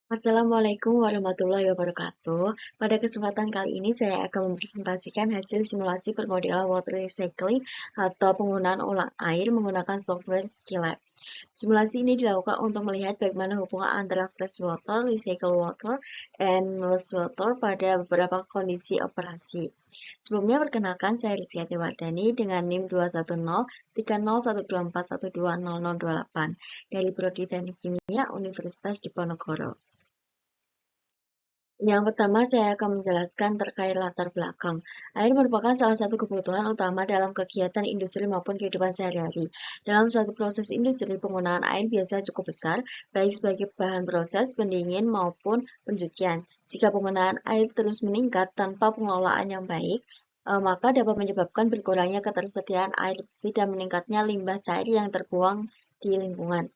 Assalamualaikum warahmatullahi wabarakatuh. Pada kesempatan kali ini saya akan mempresentasikan hasil simulasi permodalan water recycling atau penggunaan ulang air menggunakan software Skillab. Simulasi ini dilakukan untuk melihat bagaimana hubungan antara fresh water, recycled water, and wastewater pada beberapa kondisi operasi. Sebelumnya perkenalkan saya Rizkyati Wardani dengan NIM 210301241200028 dari Prodi Teknik Kimia Universitas Diponegoro. Yang pertama, saya akan menjelaskan terkait latar belakang. Air merupakan salah satu kebutuhan utama dalam kegiatan industri maupun kehidupan sehari-hari. Dalam suatu proses industri, penggunaan air biasa cukup besar, baik sebagai bahan proses, pendingin, maupun pencucian. Jika penggunaan air terus meningkat tanpa pengelolaan yang baik, maka dapat menyebabkan berkurangnya ketersediaan air bersih dan meningkatnya limbah cair yang terbuang di lingkungan.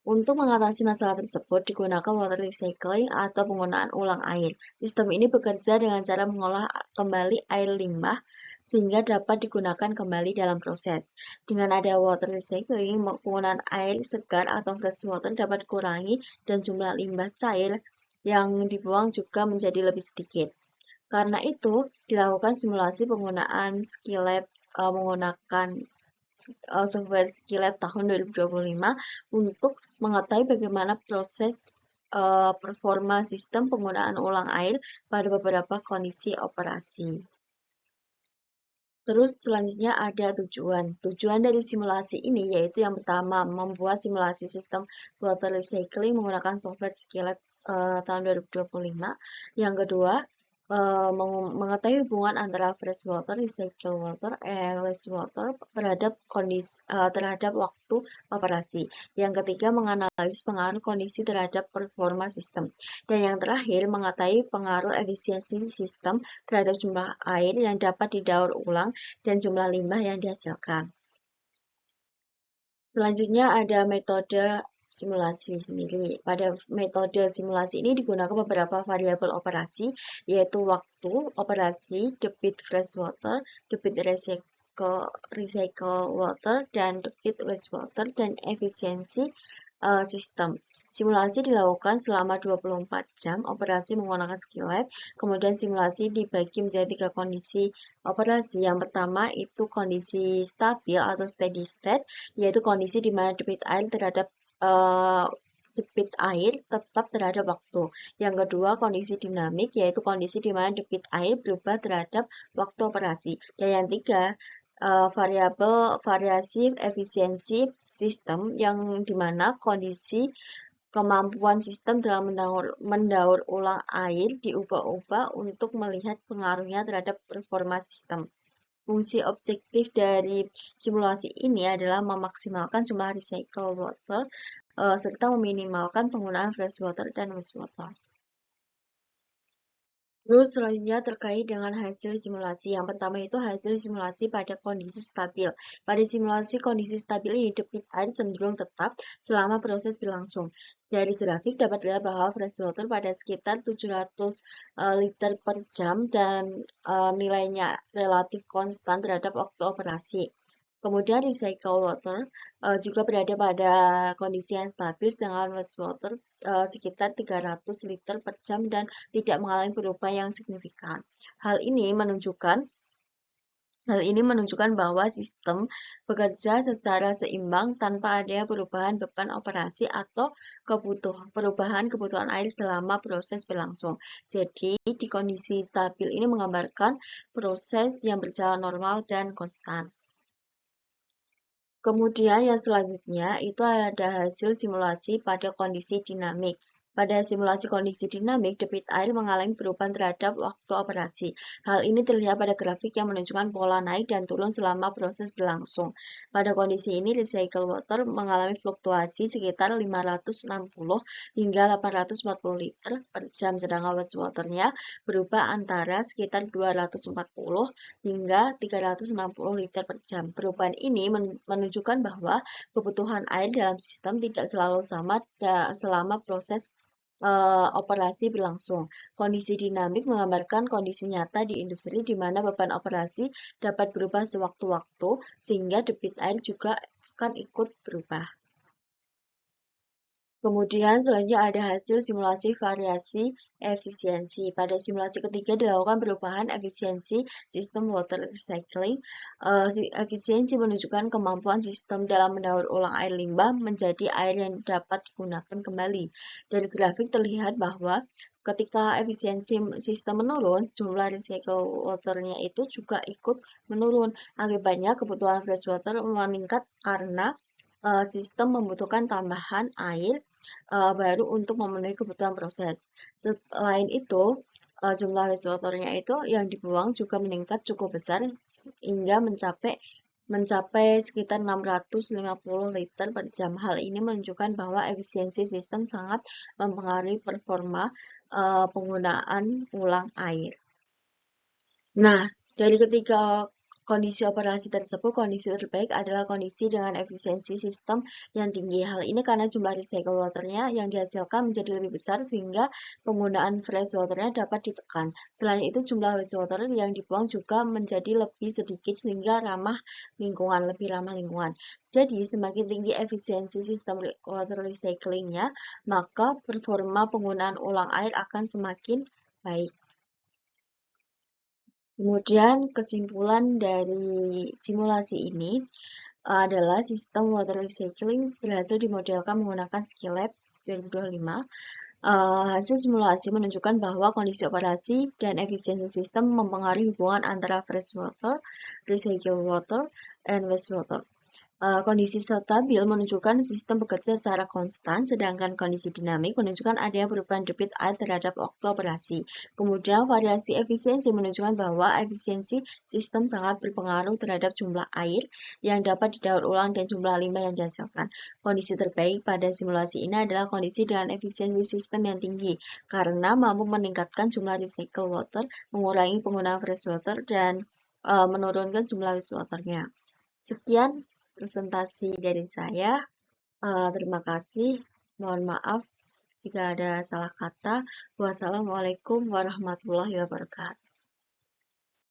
Untuk mengatasi masalah tersebut, digunakan water recycling atau penggunaan ulang air. Sistem ini bekerja dengan cara mengolah kembali air limbah sehingga dapat digunakan kembali dalam proses. Dengan ada water recycling, penggunaan air segar atau fresh water dapat dikurangi dan jumlah limbah cair yang dibuang juga menjadi lebih sedikit. Karena itu, dilakukan simulasi penggunaan Skillab menggunakan software Skillab tahun 2025 untuk mengetahui bagaimana proses performa sistem penggunaan ulang air pada beberapa kondisi operasi. Terus selanjutnya ada tujuan. Tujuan dari simulasi ini yaitu yang pertama membuat simulasi sistem water recycling menggunakan software Skillab tahun 2025. Yang kedua, mengetahui hubungan antara fresh water, recycled water, and wastewater terhadap waktu operasi. Yang ketiga, menganalisis pengaruh kondisi terhadap performa sistem. Dan yang terakhir, mengetahui pengaruh efisiensi sistem terhadap jumlah air yang dapat didaur ulang dan jumlah limbah yang dihasilkan. Selanjutnya ada metode simulasi sendiri. Pada metode simulasi ini digunakan beberapa variabel operasi, yaitu waktu operasi, debit fresh water, debit recycle water, dan debit wastewater, dan efisiensi sistem. Simulasi dilakukan selama 24 jam, operasi menggunakan Skillab, kemudian simulasi dibagi menjadi 3 kondisi operasi. Yang pertama itu kondisi stabil atau steady state, yaitu kondisi di mana debit air tetap terhadap waktu. Yang kedua, kondisi dinamik, yaitu kondisi di mana debit air berubah terhadap waktu operasi. Dan yang tiga, variabel variasi efisiensi sistem, yang dimana kondisi kemampuan sistem dalam mendaur ulang air diubah-ubah untuk melihat pengaruhnya terhadap performa sistem. Fungsi objektif dari simulasi ini adalah memaksimalkan jumlah recycle water serta meminimalkan penggunaan fresh water dan wastewater. Terus selanjutnya terkait dengan hasil simulasi. Yang pertama itu hasil simulasi pada kondisi stabil. Pada simulasi kondisi stabil ini debit air cenderung tetap selama proses berlangsung. Dari grafik dapat dilihat bahwa fresh water pada sekitar 700 liter per jam dan nilainya relatif konstan terhadap waktu operasi. Kemudian recycle water juga berada pada kondisi yang stabil dengan wastewater sekitar 300 liter per jam dan tidak mengalami perubahan yang signifikan. Hal ini menunjukkan bahwa sistem bekerja secara seimbang tanpa adanya perubahan beban operasi atau perubahan kebutuhan air selama proses berlangsung. Jadi, di kondisi stabil ini menggambarkan proses yang berjalan normal dan konstan. Kemudian yang selanjutnya itu ada hasil simulasi pada kondisi dinamik. Pada simulasi kondisi dinamik, debit air mengalami perubahan terhadap waktu operasi. Hal ini terlihat pada grafik yang menunjukkan pola naik dan turun selama proses berlangsung. Pada kondisi ini, recycle water mengalami fluktuasi sekitar 560 hingga 840 liter per jam, sedangkan wastewater-nya berubah antara sekitar 240 hingga 360 liter per jam. Perubahan ini menunjukkan bahwa kebutuhan air dalam sistem tidak selalu sama selama proses operasi berlangsung. Kondisi dinamik menggambarkan kondisi nyata di industri di mana beban operasi dapat berubah sewaktu-waktu sehingga debit air juga akan ikut berubah. Kemudian selanjutnya ada hasil simulasi variasi efisiensi. Pada simulasi ketiga dilakukan perubahan efisiensi sistem water recycling. Efisiensi menunjukkan kemampuan sistem dalam mendaur ulang air limbah menjadi air yang dapat digunakan kembali. Dari grafik terlihat bahwa ketika efisiensi sistem menurun, jumlah recycle water-nya itu juga ikut menurun. Akibatnya kebutuhan freshwater meningkat karena sistem membutuhkan tambahan air baru untuk memenuhi kebutuhan proses. Selain itu, jumlah wastewater-nya itu yang dibuang juga meningkat cukup besar hingga mencapai sekitar 650 liter per jam. Hal ini menunjukkan bahwa efisiensi sistem sangat mempengaruhi performa penggunaan ulang air. Nah, dari ketiga kondisi operasi tersebut, kondisi terbaik adalah kondisi dengan efisiensi sistem yang tinggi. Hal ini karena jumlah recycle water-nya yang dihasilkan menjadi lebih besar sehingga penggunaan fresh water-nya dapat ditekan. Selain itu, jumlah wastewater yang dibuang juga menjadi lebih sedikit sehingga lebih ramah lingkungan. Jadi, semakin tinggi efisiensi sistem water recycling-nya, maka performa penggunaan ulang air akan semakin baik. Kemudian kesimpulan dari simulasi ini adalah sistem water recycling berhasil dimodelkan menggunakan Skilab 2025. Hasil simulasi menunjukkan bahwa kondisi operasi dan efisiensi sistem mempengaruhi hubungan antara freshwater, recycled water, and wastewater. Kondisi stabil menunjukkan sistem bekerja secara konstan, sedangkan kondisi dinamik menunjukkan adanya perubahan debit air terhadap waktu operasi. Kemudian variasi efisiensi menunjukkan bahwa efisiensi sistem sangat berpengaruh terhadap jumlah air yang dapat didaur ulang dan jumlah limbah yang dihasilkan. Kondisi terbaik pada simulasi ini adalah kondisi dengan efisiensi sistem yang tinggi, karena mampu meningkatkan jumlah recycle water, mengurangi penggunaan freshwater, dan menurunkan jumlah wastewater-nya. Sekian presentasi dari saya. Terima kasih. Mohon maaf jika ada salah kata. Wassalamualaikum warahmatullahi wabarakatuh.